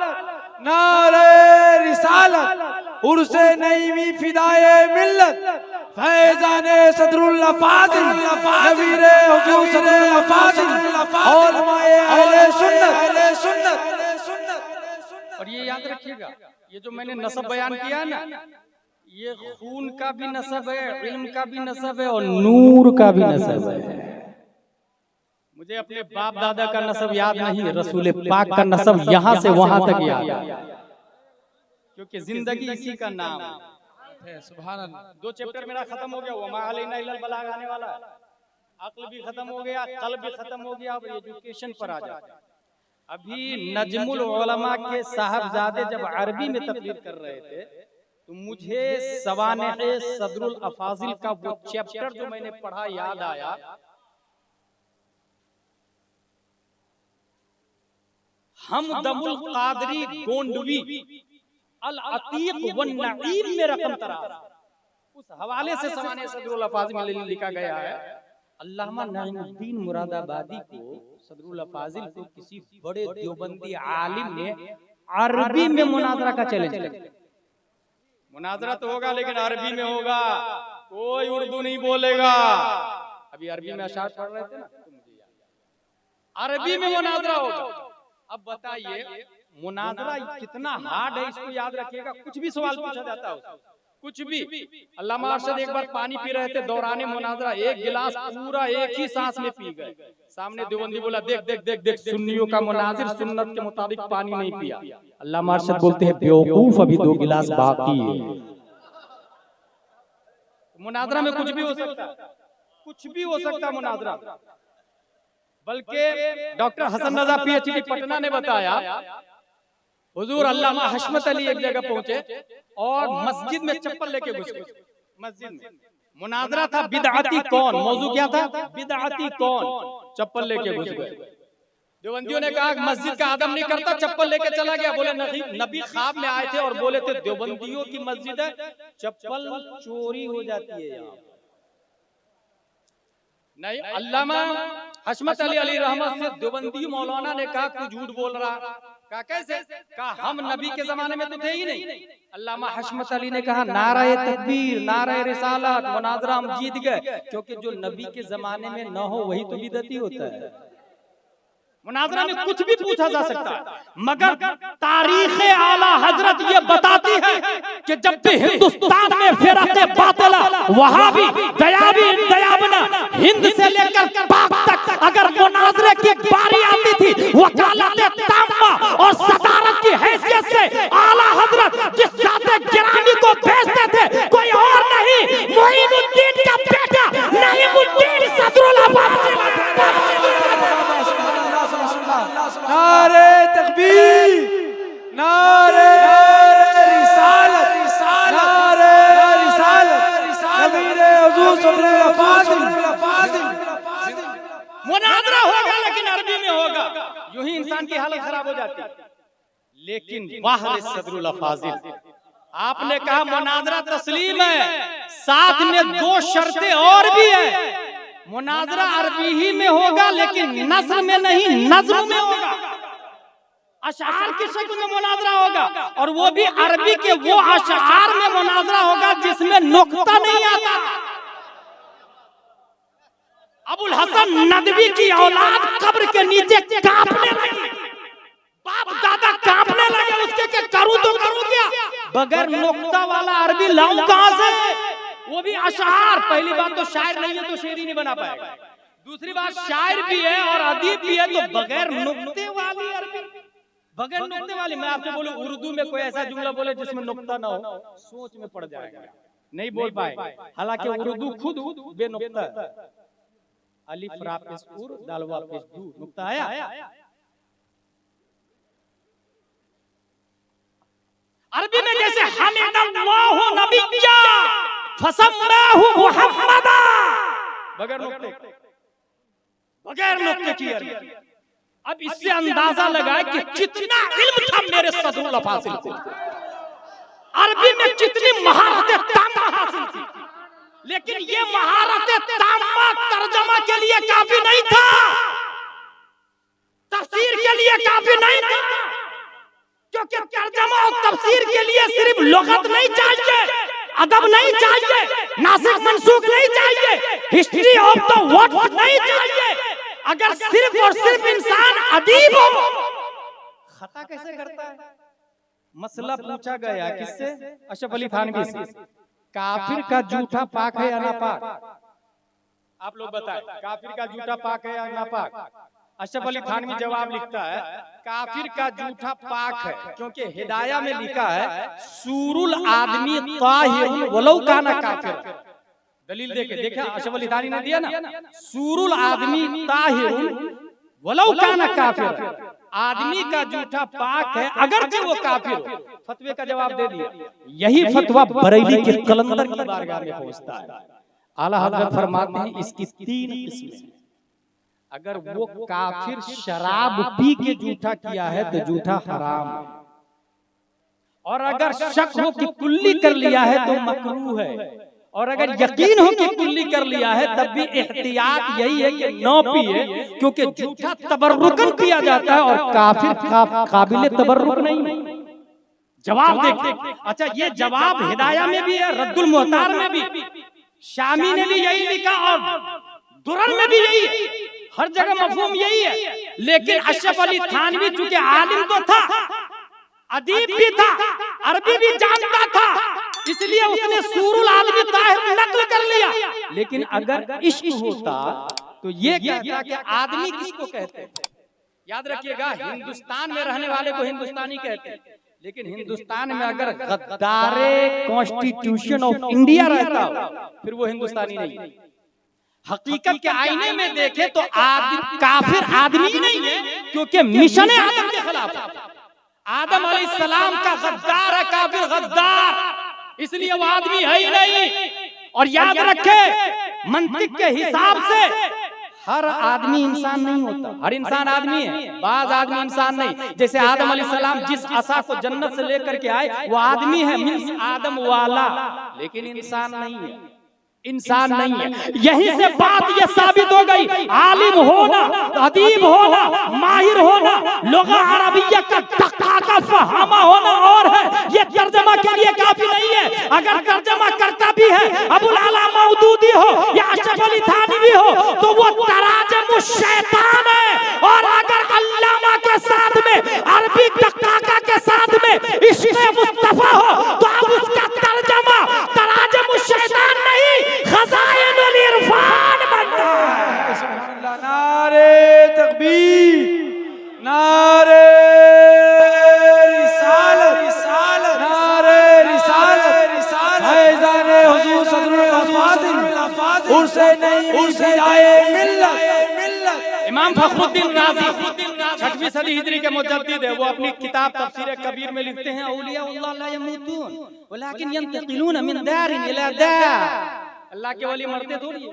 नारे रिसालत, उर्से नईमी फिदाए मिल्लत, फैज़ाने सदरुल अफाजिल, नवीरे हुजूर सदरुल अफाजिल, उलमाए अहले सुन्नत। और ये याद रखिएगा, ये जो मैंने नसब बयान किया ना, ये खून का भी नसब है, इल्म का भी नसब है, और नूर का भी नसब है। मुझे अपने बाप दादा का नसब याद नहीं, रसूल पाक का नसब यहाँ से वहां तक याद है, क्योंकि जिंदगी इसी का नाम है। सुभान अल्लाह। 2 चैप्टर मेरा खत्म हो गया, वमा अलैना इल्लल बलाग आने वाला है। अक्ल भी खत्म हो गया, कल्ब भी खत्म हो गया, अब एजुकेशन पर आ जाता है। अभी नजमुल उलमा के साहबजादे जब अरबी में तकरीर कर रहे थे, तो मुझे सवानेह सदरुल अफाजिल का वो चैप्टर जो मैंने पढ़ा याद आया। हमदमुल कादरी गोंडवी अल अतीक वन नईम में रकम तराज, उस हवाले से सवानेह सदरुल अफाजिल में लिखा गया है। अल्लामा नईमुद्दीन मुरादाबादी को, सदरुल अफाजिल को, किसी बड़े देवबंदी आलिम ने अरबी में मुनाजरा का चैलेंज किया। मुनाजरा तो होगा लेकिन अरबी में होगा, कोई उर्दू नहीं बोलेगा। अभी अरबी में अशार पढ़ रहे थे ना, तो मुझे याद, अरबी में मुनाजरा होगा। अब बताइए मुनाजरा कितना हार्ड है, इसको याद रखिएगा। कुछ भी सवाल पूछा जाता है कुछ भी। अल्लामा अरशद एक बार पानी पी रहे थे, दौराने मुनाजरा एक गिलास पूरा एक ही सांस में पी गए। सामने देवबंदी बोला, देख देख देख देख, सुन्नियों का मुनाजिर सुन्नत के मुताबिक पानी नहीं पिया। अल्लामा अरशद बोलते हैं, बेवकूफ, अभी 2 गिलास बाकी है। मुनाजरा में कुछ भी हो सकता है, कुछ भी हो सकता है मुनाजरा। बल्कि डॉक्टर हसन रजा PhD पटना ने बताया, हुजूर अल्लामा हशमत अली एक जगह पहुंचे और मस्जिद में चप्पल लेके घुस गए। मस्जिद में मुनाजरा था बिदअती कौन, मौजू क्या था, बिदअती कौन, चप्पल लेके घुस गए। देवबंदियों ने कहा मस्जिद का आदम नहीं करता, चप्पल लेके चला गया। बोले नबी ख्वाब में आए थे और बोले थे देवबंदियों की मस्जिद है, चप्पल चोरी हो जाती है यहाँ। नहीं, अल्लामा हशमत अली रहमत से देवबंदी मौलाना ने कहा तू झूठ बोल रहा। कहा कैसे? कहा हम नबी के जमाने में तो थे ही नहीं। अल्लामा हशमत अली ने कहा नाराए तकबीर, नाराए रिसालत, मुनाजरा हम जीत गए, क्योंकि जो नबी के जमाने में न हो वही तो बिदअती होता है। मुनाजरा में कुछ भी पूछा जा सकता है, मगर तारीख आला हजरत ये बताती है कि जब भी हिंदुस्तान में फिरके बातिला, वहाबी, दयाबी, दयाबना, हिंद से लेकर पाक तक अगर मुनाजरे की बारी आती थी, वकालत ताम्मा और सदारत की हैसियत से आला हजरत जिस जाते गिरानी को भेजते थे, कोई और नहीं, मोइनुद्दीन का बेटा नईमुद्दीन सदरुल अब्बासी। नारे तकबीर, नारे रिसालत, नारे रिसालत, नबीरे हुजूर सल्लल्लाहु अलैहि वसल्लम। मुनाजरा होगा लेकिन अरबी में होगा, यूं ही इंसान की हालत खराब हो जाती है। लेकिन वाह सदरुल अफाजिल, आपने कहा मुनाजरा तस्लीम है, साथ में 2 शर्तें और भी है। मुनाजरा अरबी ही में होगा लेकिन नस्र में नहीं, नज़्म में होगा। अशआर की शक्ल में मुनाजरा होगा, और वो भी अरबी के वो अशआर में मुनाजरा होगा जिसमें नुक्ता नहीं आता। अबुल हसन नदवी की औलाद कब्र के नीचे कांपने लगी, बाप दादा कांपने लगे, उसके के करूं तो करूं क्या, बगैर नुक्ता वाला अरबी लाऊं कहां से, वो भी अशआर। पहली बात तो शायर नहीं है तो शेर ही नहीं बना पाएगा, दूसरी बात शायर भी है और अदीब भी है, तो बगैर नुक्ते वाली अरबी, बगैर नुक्ते वाली। मैं आपसे बोलूं उर्दू में कोई ऐसा जुमला बोले जिसमें नुक्ता ना हो, सोच में पड़ जाएगा, नहीं बोल पाए। हालांकि उर्दू खुद बेनुक्ता है, अलिफ रा पेश उर दाल वा पेश दू, नुक्ता आया। अरबी में जैसे हमिदल्लाहु नबिय्या फसम्माहु मुहम्मदा, बगैर नुक्ते की अरबी। अब इससे अंदाजा लगाए कि कितना इल्म था मेरे सदरुल अफाजिल को, अरबी में कितनी महारतें ताम्मा हासिल थी। लेकिन ये महारतें ताम्मा तर्जमा के लिए काफी नहीं था, तफसीर के लिए काफी नहीं था, क्योंकि तर्जमा और तफसीर के लिए सिर्फ लुगत नहीं चाहिए, अदब नहीं चाहिए, नासिक मंसूख नहीं चाहिए, हिस्ट्री ऑफ द वर्ड नहीं चाहिए। अगर सिर्फ और सिर्फ इंसान अदीब हो, खता कैसे करता है? मसला पूछा गया किससे? अशरफ अली थानवी से, काफिर का जूठा पाक है या नापाक? आप लोग बताएं, काफिर का जूठा पाक है या नापाक? अशरफ अली थानवी जवाब लिखता है काफिर का जूठा पाक है, क्योंकि हिदाया में लिखा है सूरुल आदमी ताहिरुन वलौ काना काफिर। दलील देखा अशरफ अली थानवी ने दिया ना, सूरुल आदमी ताहिरुन वलौ काना काफिर, आदमी का जूठा पाक है अगरचे वो काफिर हो। फतवे का जवाब दे दिया। यही फतवा बरेली के कलंदर की बारगाह में पहुंचता है। आला हजरत फरमाते हैं इसकी 3 किस्में। अगर वो काफिर शराब पी के जूठा किया है तो जूठा हराम है, और अगर शक हो कि कुल्ली कर लिया है तो मकरूह है, और अगर यकीन हो कि कुल्ली कर लिया है तब भी एहतियात यही है कि न पिए, क्योंकि जूठा तबर्रुकन पिया जाता है और काफिर काबिल तबर्रुक नहीं। जवाब देखिए। अच्छा, ये जवाब हिदाया में भी है, रद्दुल मुहतार में भी, शामी ने भी यही लिखा और दुरर में भी यही है, हर जगह मफहूम यही है। लेकिन अशरफ अली थानवी चूंकि आलिम तो था, अदीब भी था, अरबी भी जानता था, इसलिए उसने सूरुल आदमी ताहिर नकल कर लिया। लेकिन अगर इश्क होता तो ये कहता कि आदमी किसको कहते हैं। याद रखिएगा, हिंदुस्तान में रहने वाले को हिंदुस्तानी कहते हैं, लेकिन हिंदुस्तान में अगर गद्दारे कॉन्स्टिट्यूशन ऑफ इंडिया रहता फिर वो हिंदुस्तानी नहीं। हकीकत के आईने में देखे तो काफिर आदमी नहीं है, क्योंकि मिशन आदम के खिलाफ। आदम अलैहिस्सलाम का गद्दार है, काफिर गद्दार, इसलिए वो आदमी है ही नहीं। और याद रखे, मंतिक के हिसाब से हर आदमी इंसान नहीं होता। हर इंसान आदमी है, बाज आदमी इंसान नहीं। जैसे आदम अलैहिस्सलाम जिस आसा को जन्नत से लेकर के आए वो आदमी है, मींस आदम वाला, लेकिन इंसान नहीं है, इंसान नहीं है। यहीं से बात ये साबित हो गई, आलिम होना, अदीब होना, माहिर होना, लोग अरबिया का दक्का का फहामा होना और है, ये तर्जमा के लिए काफी नहीं है। अगर तर्जमा करता भी है अबुल आला मौदूदी हो या अशरफ अली थानवी हो तो वो तराजम शैतान है। और अगर अल्लामा के साथ में अरबी दक्का के साथ में इश्क़ मुस्तफा हो तो अब उसका तर्जमा तराजम शैतान नहीं, खज़ाइनुल इरफान बनता है। सुभान अल्लाह, नारे तकबीर, नारे रिसालत, नारे रिसालत, फैज़ाने हुज़ूर सदरुल फाज़िल उर्से नहीं उर्से आए मिल्लत। इमाम फखरुद्दीन राज़ी 6वीं सदी हिजरी के मुजद्दिद है। वो अपनी किताब तफसीर कबीर में लिखते हैं, औलियाउल्लाह ला यमूतून वलाकिन यंतकिलून मिन दारिन इला दार। अल्लाह के वली मरते थोड़ी,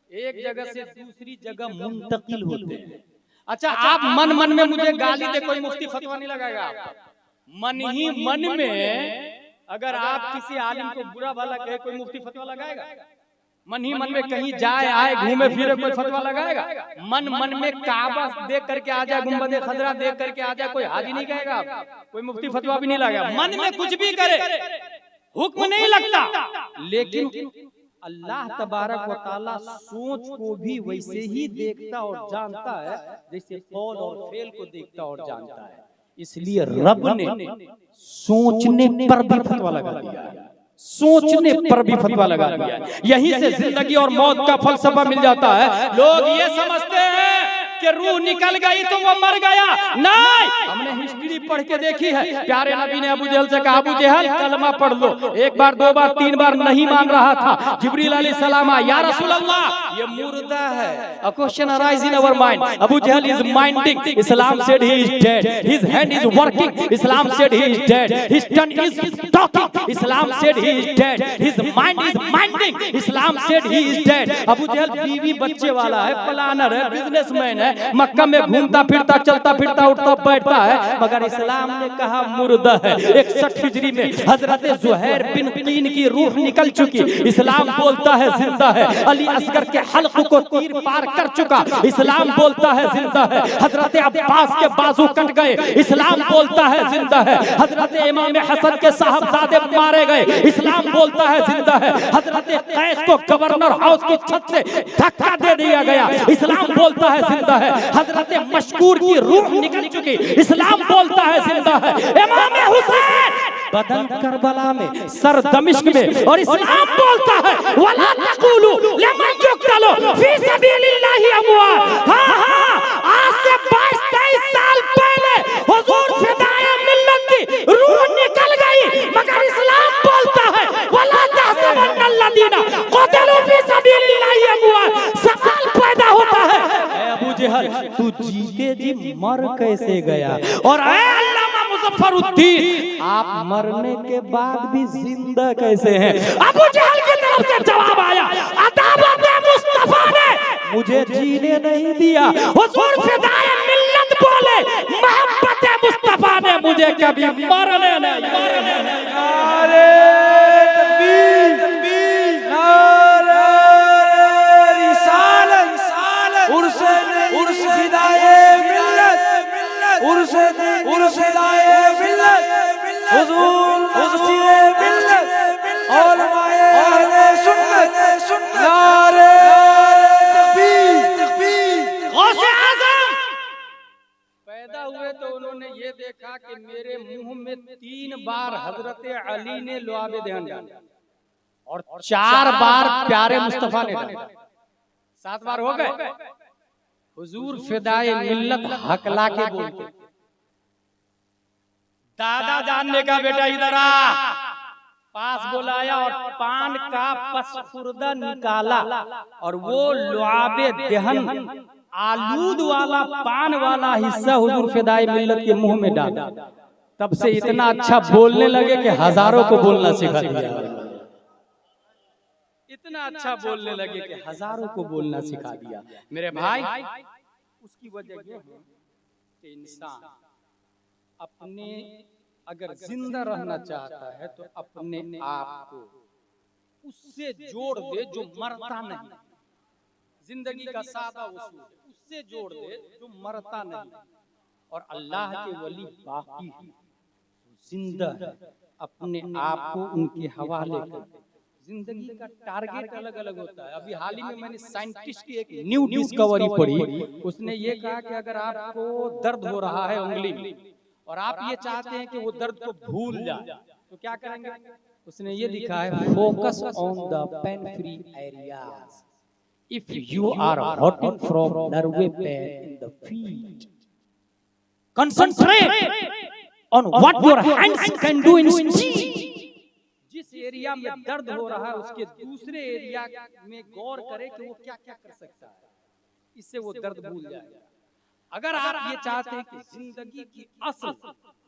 एक जगह से दूसरी जगह मुंतकिल होते हैं। अच्छा, आप मन मन में मुझे गाली दे, कोई मुफ्ती फतवा नहीं लगाएगा आपका। मन ही मन में अगर आप किसी आलिम को बुरा भला कहे, कोई मुफ्ती फतवा लगाएगा? मन ही मन में कहीं जाए आए घूमे फिरे कोई फतवा लगाएगा? मन मन में काबा देख करके आ जाए, गुंबद खजरा देख करके आ जाए, कोई हाजी नहीं कहेगा आप, कोई मुफ्ती फतवा भी नहीं लगाएगा। मन में कुछ भी करे हुक्म नहीं लगता, लेकिन अल्लाह तबारक व तआला सोच को भी वैसे ही देखता और जानता है जैसे कौल और फेल को देखता और जानता है। इसलिए रब ने सोचने पर भी फतवा लगा दिया है, सोचने पर भी फतवा लगा दिया है। यहीं से जिंदगी और मौत का फलसफा मिल जाता है। लोग ये समझते हैं कि रूह निकल गई तो वो मर गया, नहीं। हमने हिस्ट्री पढ़ के देखी है। प्यारे नबी ने अबू जहल से कहा, अबू जहल कलमा पढ़ लो। एक बार, दो बार, तीन बार नहीं मान रहा था। जिब्रील अलैहिस्सलाम, या रसूल अल्लाह ये मुर्दा है। A question arise in our mind. Abu Jahl is minding. Islam said he is dead. His hand is working. Islam said he is dead. His tongue is talking. Islam said he is dead. His mind is minding. Islam said he is dead. Abu Jahl बीवी बच्चे वाला है, planner है, businessman है, मक्का में घूमता फिरता, चलता फिरता, उठता बैठता है, मगर इस्लाम ने कहा मुर्दा है। 61 हिजरी में हजरत ज़ुहैर बिन तीन की रूह निकल चुकी, इस्लाम बोलता है जिंदा है। अली असगर के हल्क को तीर पार कर चुका, इस्लाम बोलता है जिंदा है। हजरत अब्बास के बाजू कट गए, इस्लाम बोलता है जिंदा है। हजरत इमाम हसन के साहबजादे मारे गए, इस्लाम बोलता है जिंदा है। हजरत कैस को गवर्नर हाउस की छत से धक्का दे दिया गया, इस्लाम बोलता है जिंदा है। हजरत मशकूर की रूह निकल चुकी, इस्लाम बोलता है जिंदा है। इमाम हुसैन बदन करबला में, सर दमिश्क में, और इस्लाम बोलता है वला तक़ूलू लिमन युक़तलू फी सबीलिल्लाहि अमवात। हां हां, आज से 22-23 साल पहले हुजूर फिदाए मिल्लत की रूह निकल गई, मगर इस्लाम बोलता है वला तहसबन्नल्लज़ीना क़ुतिलू फी सबीलिल्लाहि अमवात। सवाल पैदा होता है, अबू जहल तू जीते जी मर कैसे गया? और अल्लामा मुज़फ्फरुद्दीन आप मरने के बाद भी जिंदा कैसे हैं? अबू जहल की तरफ से जवाब आया, अदावत मुस्तफा ने मुझे जीने नहीं दिया। हुजूर फिदाए मिल्लत बोले, मोहब्बत मुस्तफा ने मुझे कभी मरने नहीं दिया। नारे तकबीर, तकबीर, नारे रिसालत, उर्से फिदाए मिल्लत, उर्से फिदाए मिल्लत, हुजूर नासिरे मिल्लत, उलमाए अहले सुन्नत, नारे तकबीर, तकबीर। गौसे आज़म पैदा हुए तो उन्होंने ये देखा कि मेरे मुंह में 3 बार बार हजरत अली ने लुआब देहन डाला और 4 बार प्यारे मुस्तफा ने डाला, 7 बार हो गए। हुजूर फिदाए मिल्लत हकला के बोलते, दादा जानने का बेटा इधर आ, पास बुलाया और पान का पसफुर्दा निकाला और वो लुआबे देहन आलूद वाला पान वाला हिस्सा हुजूर फिदाए मिल्लत के मुंह में डाला। तब से इतना अच्छा बोलने लगे कि हजारों को बोलना सिखा दिया। इतना अच्छा बोलने लगे कि हजारों को बोलना सिखा दिया। मेरे भाई, उसकी वजह ये है कि इंसान अपने अगर जिंदा रहना चाहता है तो अपने आप को उससे जोड़ दे जो मरता नहीं। जिंदगी का सादा उसूल है, उससे जोड़ दे जो मरता नहीं। और अल्लाह के वली बाकी है, जिंदा है, अपने आप को उनके हवाले कर दे। जिंदगी का टारगेट अलग अलग होता है। अभी हाल ही में मैंने साइंटिस्ट की एक न्यू डिस्कवरी पढ़ी। उसने ये कहा कि अगर आपको दर्द हो रहा है उंगली में और आप ये चाहते हैं कि वो दर्द को भूल जाए तो क्या करेंगे? उसने ये लिखा है, focus on the pain free areas if you are hurting from nerve pain in the feet, concentrate on what your hands can do instead. जिस एरिया में दर्द हो रहा है उसके दूसरे एरिया में गौर करे कि वो क्या क्या कर सकता है, इससे वो दर्द भूल जाएगा। अगर आप ये चाहते हैं कि जिंदगी की असल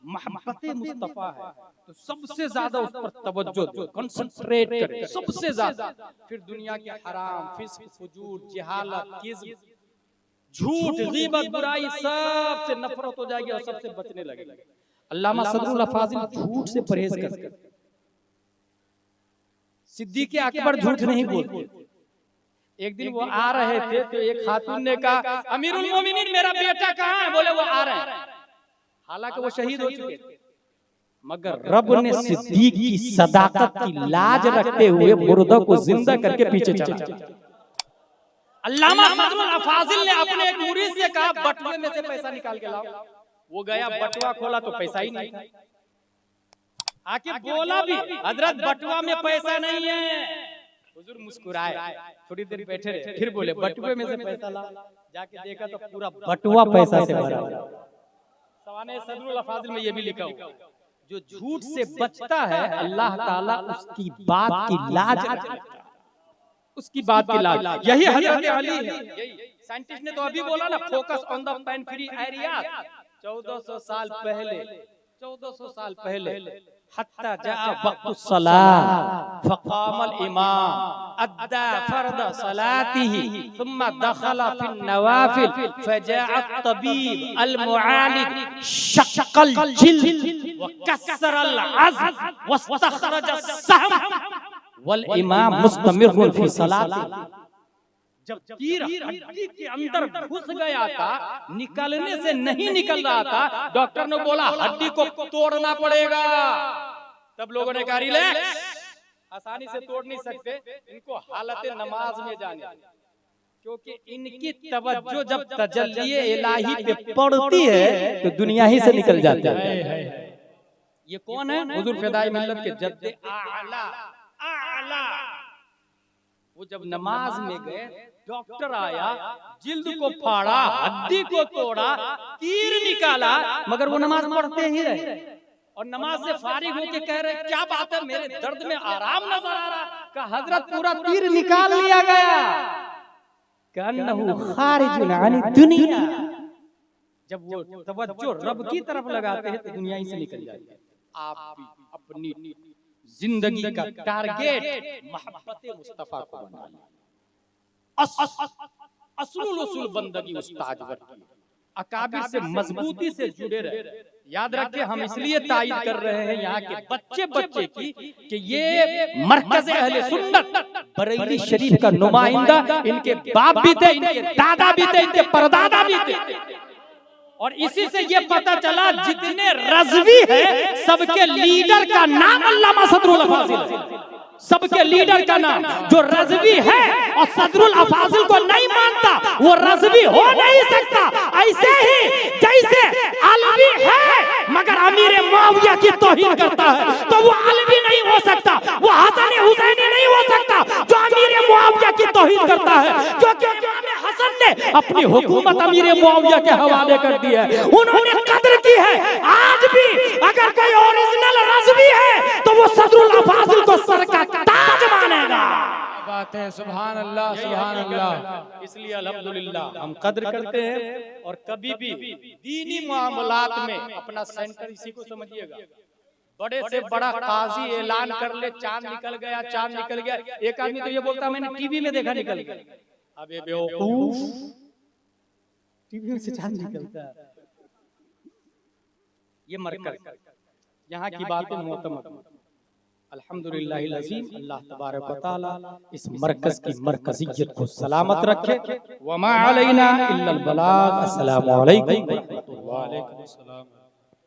मोहब्बत मुस्तफा है तो सबसे ज्यादा उस पर तवज्जो दो, कंसंट्रेट करें सबसे ज्यादा। फिर दुनिया के हराम, फिस्क, फुजूर, जहालत, किज़्ब, झूठ, गीबत, बुराई सबसे नफरत हो जाएगी और सबसे बचने लगेगी। अल्लामा सदरुल फाजिल झूठ से परहेज करते, सिद्दीक़ अकबर झूठ नहीं बोलते। एक दिन वो आ रहे थे तो एक खातून ने कहा, अमीरुल मोमिनीन मेरा बेटा कहाँ है? बोले वो आ रहे हैं। हालांकि वो शहीद हो चुके थे, मगर रब ने सिद्दीक़ की सदाकत की लाज रखते हुए मुर्दा को जिंदा करके पीछे चला। अल्लामा सदरुल फाजिल ने अपने एक मुरीद से कहा, बटुए में से पैसा निकाल के लाओ। वो गया, बटुआ खोला तो पैसा ही नहीं था। आके बोला भी, हजरत बटुआ में पैसा नहीं है। हुजूर मुस्कुराए, थोड़ी देर बैठे रहे, फिर बोले बटुए में से पैसा ला। जाके देखा तो पूरा बटुआ पैसा से भरा। सवाने सदरुल फाजिल में ये भी लिखा हुआ, जो झूठ से बचता है अल्लाह ताला उसकी बात की लाज रखता है, उसकी बात की लाज। यही हजरत अली है। साइंटिस्ट ने तो अभी बोला ना, focus on the pain free area. 1400 साल पहले, 1400 साल पहले, हत्ता जाअ वक़्तुस सलाह फ़क़ामल इमाम अद्दा फ़र्द सलातिही सुम्मा दख़ला फ़िन नवाफ़िल फ़जाअ तबीब अल मुआलिज शक़्क़ल जिल्द व कस्सरल अज़्म वस्तख़रज अस्सहम वल इमाम मुस्तमिर्रुन फ़ी सलातिही। जब तीर हड्डी के अंदर घुस गया था, निकलने से नहीं निकल रहा था, डॉक्टर ने बोला हड्डी को तोड़ना पड़ेगा। तब लोगों ने कहा, रिलैक्स, आसानी से तोड़ नहीं सकते, इनको हालत नमाज में जाने, क्योंकि इनकी तवज्जो जब तजल्ली इलाही पे पड़ती है तो दुनिया ही से निकल जाते हैं। ये कौन है? हुजूर फिदाए मिल्लत के जद्दे आला आला। वो जब नमाज में गए, डॉक्टर आया, जिल्द को फाड़ा, हड्डी को तोड़ा, तीर निकाला, मगर वो नमाज पढ़ते ही रहे। और नमाज से फारिग होके कह रहे, क्या बात है, मेरे दर्द में आराम नजर आ रहा। कहा, हजरत पूरा तीर निकाल लिया गया। कन्नहु खारिजुन अन दुनिया। जब वो तवज्जो रब की तरफ लगाते हैं तो दुनिया ही से निकल जाती है। आप भी अपनी जिंदगी का टारगेट मोहब्बत मुस्तफा को बना लें। असलुल उसूल बंदगी उस्ताद की, अकाबिर से मजबूती से जुड़े रहे। याद रखिए, हम इसलिए तायीद कर रहे हैं यहाँ के बच्चे की कि ये मरकज़ अहले सुन्नत बरेली शरीफ का नुमाइंदा, इनके बाप भी थे, इनके दादा भी थे, इनके परदादा भी थे। और इसी से ये पता चला, जितने रज़वी है सबके लीडर का नाम अल्लामा सदरुल फाजिल है। सबके लीडर का नाम। जो रज़वी है और सदरुल अफाजिल को नहीं मानता वो रज़वी हो नहीं सकता। ऐसे ही जैसे अलवी है मगर अमीर मुआविया की तौहीन करता है तो वो अलवी नहीं हो सकता, वो हसन हुसैनी नहीं हो सकता जो अमीर मुआविया की तौहीन करता है। क्योंकि इमाम हसन ने अपनी हुकूमत अमीर मुआविया के हवाले कर दी है, उन्होंने कद्र की है। आज भी अगर कोई ओरिजिनल रज़वी है तो वो सदरुल अफाजिल को सर का ताज मानेगा। बात है, सुभान अल्लाह सुभान अल्लाह। इसलिए अल्हम्दुलिल्लाह हम कद्र करते हैं और कभी भी दीनी मामलात में अपना सेंटर इसी को समझिएगा। बड़े से बड़ा काजी ऐलान कर ले चांद निकल गया, चांद निकल गया, एक आदमी तो ये बोलता मैंने टीवी में देखा निकल गया। अबे बेवकूफ, टीवी में से चांद निकलता है। ये मरकज यहाँ की बातें मोहतमद। अल्हम्दुलिल्लाहिल अज़ीम, अल्लाह तबारक व तआला इस मरकज की मरकजियत को सलामत रखे। वमा अलैना इल्लल बलाग। अस्सलामु अलैकुम। वालेकुम अस्सलाम।